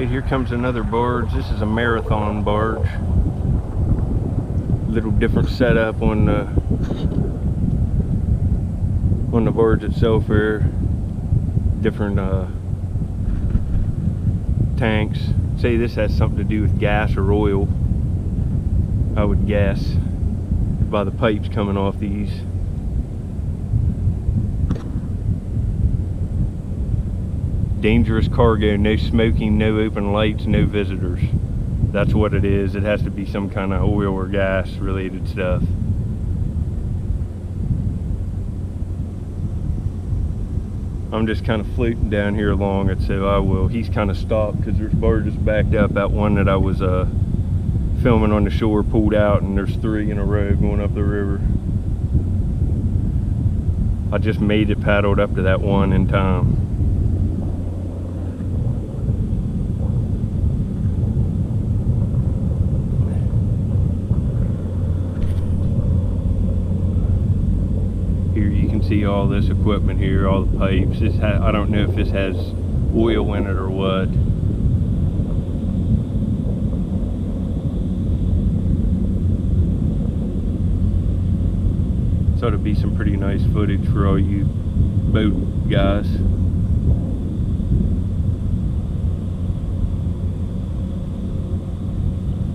Alright, here comes another barge. This is a marathon barge. Little different setup on the barge itself here. Different tanks. Say this has something to do with gas or oil, I would guess, by the pipes coming off these. Dangerous cargo, no smoking, no open lights, no visitors. That's what it is. It has to be some kind of oil or gas related stuff. I'm just kind of floating down here along it, so I will. He's kind of stopped because there's barges backed up. That one that I was filming on the shore pulled out, and there's 3 in a row going up the river. I just made it paddled up to that one in time. See all this equipment here, all the pipes. I don't know if this has oil in it or what. So it'll be some pretty nice footage for all you boat guys.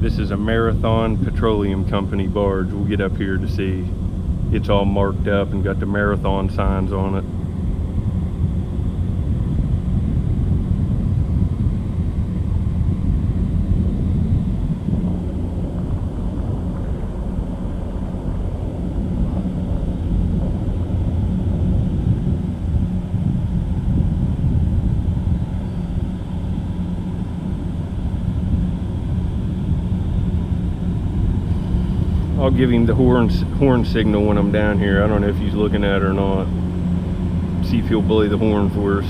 This is a Marathon Petroleum Company barge. We'll get up here to see. It's all marked up and got the Marathon signs on it. I'll give him the horn signal when I'm down here. I don't know if he's looking at it or not. See if he'll blow the horn for us.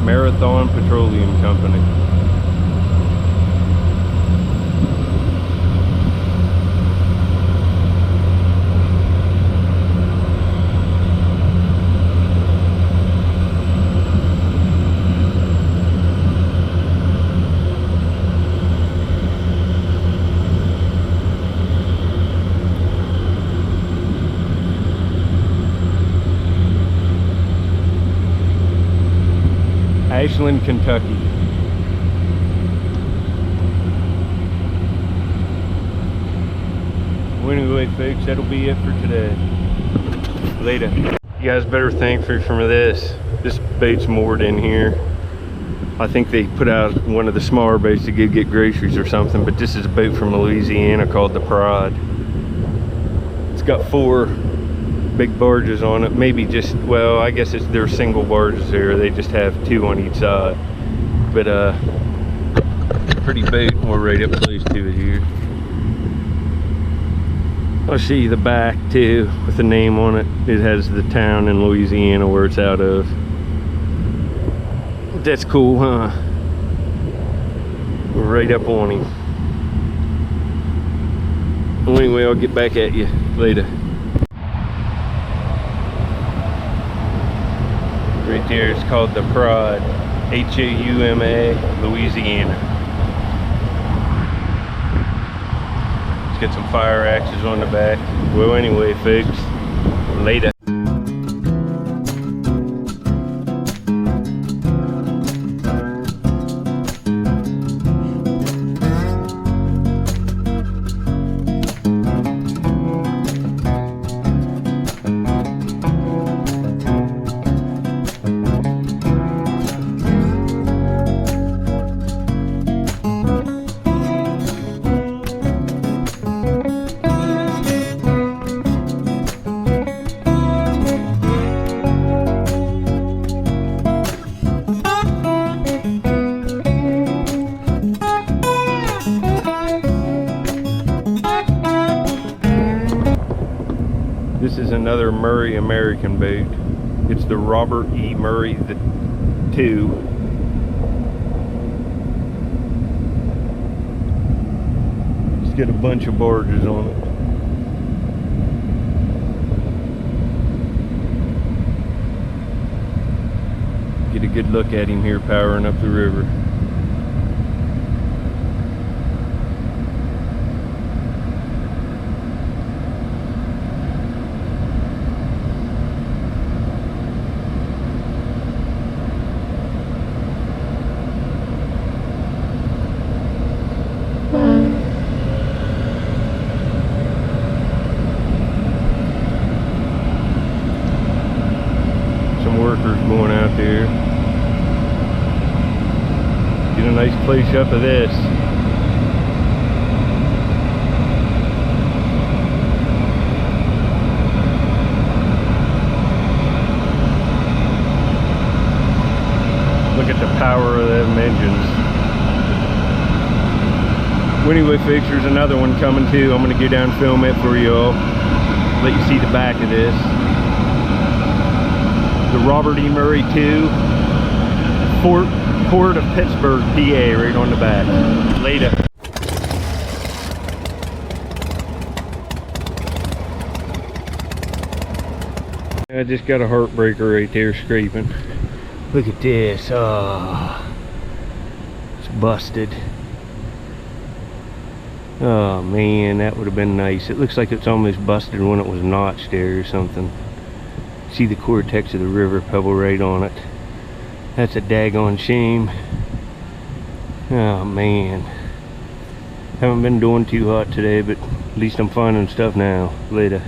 Marathon Petroleum Company. Ashland, Kentucky. Well, anyway, folks, that'll be it for today. Later. You guys better thank me for this. This boat's moored in here. I think they put out one of the smaller boats to go get groceries or something, but this is a boat from Louisiana called the Pride. It's got 4 big barges on it, maybe just, well, I guess they're single barges there. They just have 2 on each side, but pretty boat. We're right up close to it here. I'll show you the back too with the name on it. It has the town in Louisiana where it's out of. That's cool, huh? We're right up on him. Well, anyway, I'll get back at you later. Right there, it's called the Pride, H-O-U-M-A, Louisiana. It's got some fire axes on the back. Well, anyway, folks, later. another Murray American bait. It's the Robert E. Murray the 2. Let's get a bunch of barges on it. Get a good look at him here powering up the river. Some workers going out there. Get a nice place up of this. Look at the power of them engines. Well, anyway, folks, there's another one coming too. I'm going to go down and film it for you all. Let you see the back of this. The Robert E. Murray 2. Port of Pittsburgh, PA, right on the back. Later. I just got a heartbreaker right there scraping. Look at this. Oh, it's busted. Oh man, that would have been nice. It looks like it's almost busted when it was notched there or something. See the cortex of the river pebble right on it. That's a daggone shame. Oh man. Haven't been doing too hot today, but at least I'm finding stuff now. Later.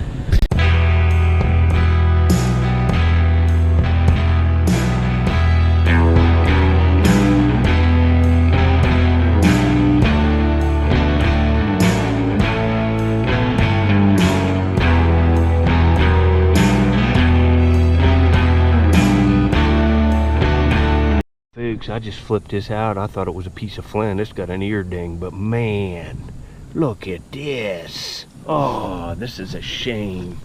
I just flipped this out. I thought it was a piece of flint. It's got an ear ding, but man, look at this. Oh, this is a shame.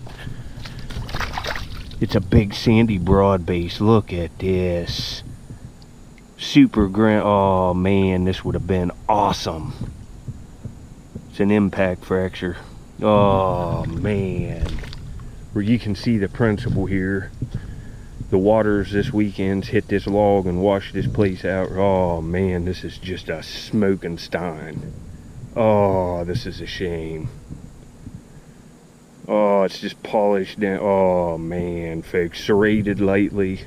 It's a big sandy broad base. Look at this. Super grand. Oh man, this would have been awesome. It's an impact fracture. Oh man, where you can see the principle here. The waters this weekend's hit this log and washed this place out. Oh man, this is just a smoking stein. Oh, this is a shame. Oh, it's just polished down. Oh man, folks, serrated lightly.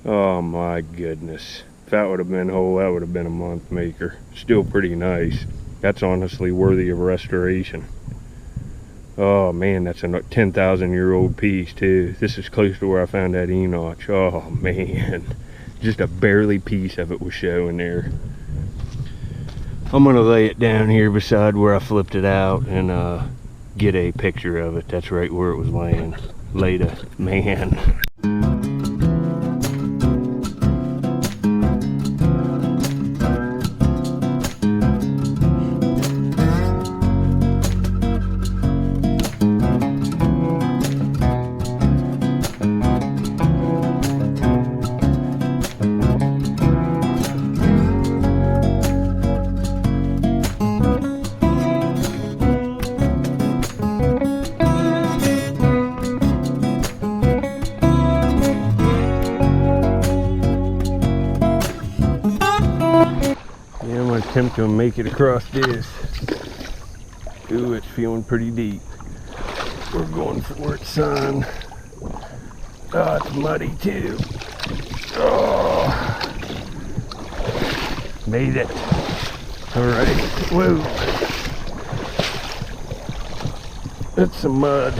Oh my goodness. If that would have been whole, that would have been a month maker. Still pretty nice. That's honestly worthy of restoration. Oh man, that's a 10,000-year-old piece too. This is close to where I found that E-notch. Oh man, just a barely piece of it was showing there. I'm gonna lay it down here beside where I flipped it out and get a picture of it. That's right where it was laying. Later, man. Attempt to make it across this. Ooh, it's feeling pretty deep. We're going for it, son. Oh, it's muddy too. Oh, made it. All right. Whoa. That's some mud.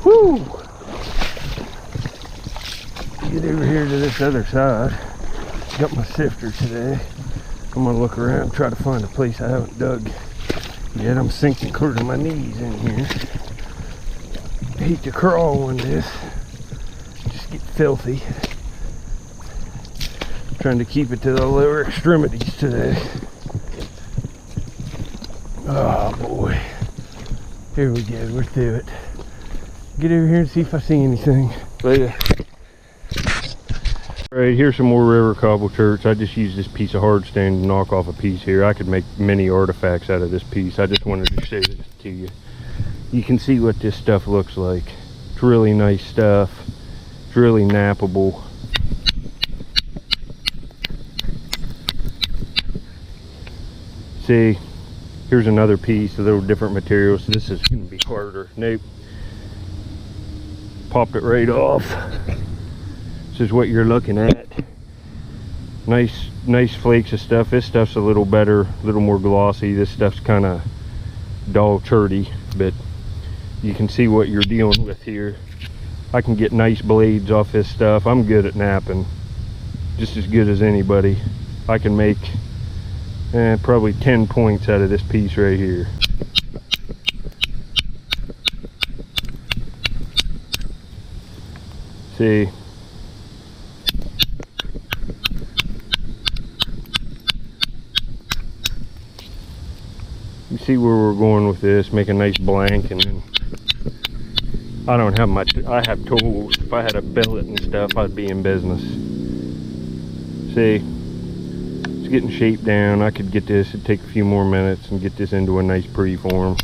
Woo. Get over here to this other side. Got my sifter today. I'm gonna look around, try to find a place I haven't dug yet. I'm sinking clear to my knees in here. I hate to crawl on this. Just get filthy. Trying to keep it to the lower extremities today. Oh boy. Here we go, we're through it. Get over here and see if I see anything. Later. Alright, here's some more river cobble church. I just used this piece of hardstone to knock off a piece here. I could make many artifacts out of this piece. I just wanted to show this to you. You can see what this stuff looks like. It's really nice stuff. It's really nappable. See, here's another piece, a little different materials. This is going to be harder. Nope. Popped it right off. This is what you're looking at. Nice flakes of stuff. This stuff's a little better, a little more glossy. This stuff's kind of dull churty, but you can see what you're dealing with here. I can get nice blades off this stuff. I'm good at napping, just as good as anybody. I can make probably 10 points out of this piece right here. See, you see where we're going with this. Make a nice blank, and then I don't have much. I have tools. If I had a billet and stuff, I'd be in business. See, it's getting shaped down. I could get this. It'd take a few more minutes and get this into a nice pre-form.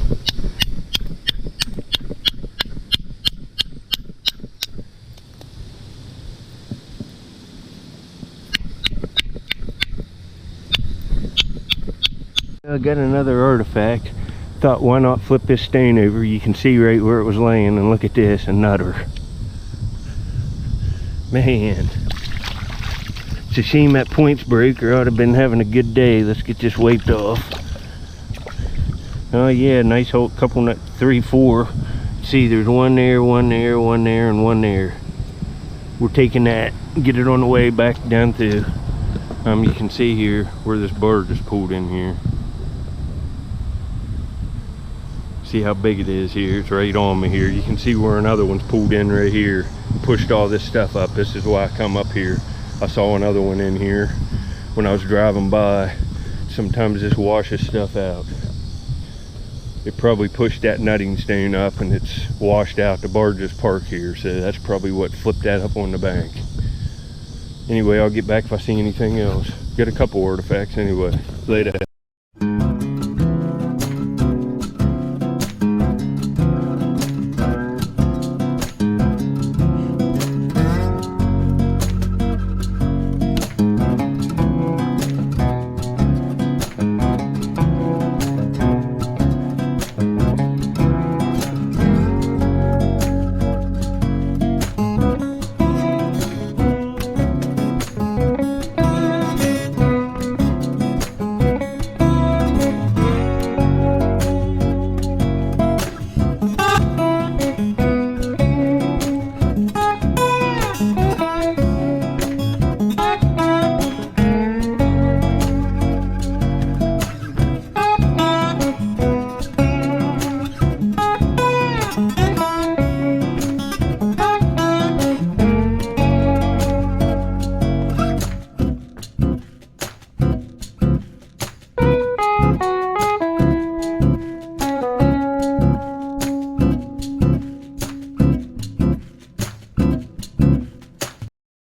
I got another artifact. Thought, why not flip this stain over? You can see right where it was laying, and look at this, a nutter. Man, it's a shame that point's broke, or I'd have been having a good day. Let's get this wiped off. Oh yeah, nice whole couple, 3, 4. See, there's one there, one there, one there, and one there. We're taking that, get it on the way back down through. You can see here where this bird just pulled in here. See how big it is here. It's right on me here. You can see where another one's pulled in right here, pushed all this stuff up. This is why I come up here. I saw another one in here when I was driving by. Sometimes this washes stuff out. It probably pushed that nutting stone up, and it's washed out. The barges park here, so that's probably what flipped that up on the bank. Anyway, I'll get back if I see anything else. Got a couple artifacts anyway. Later.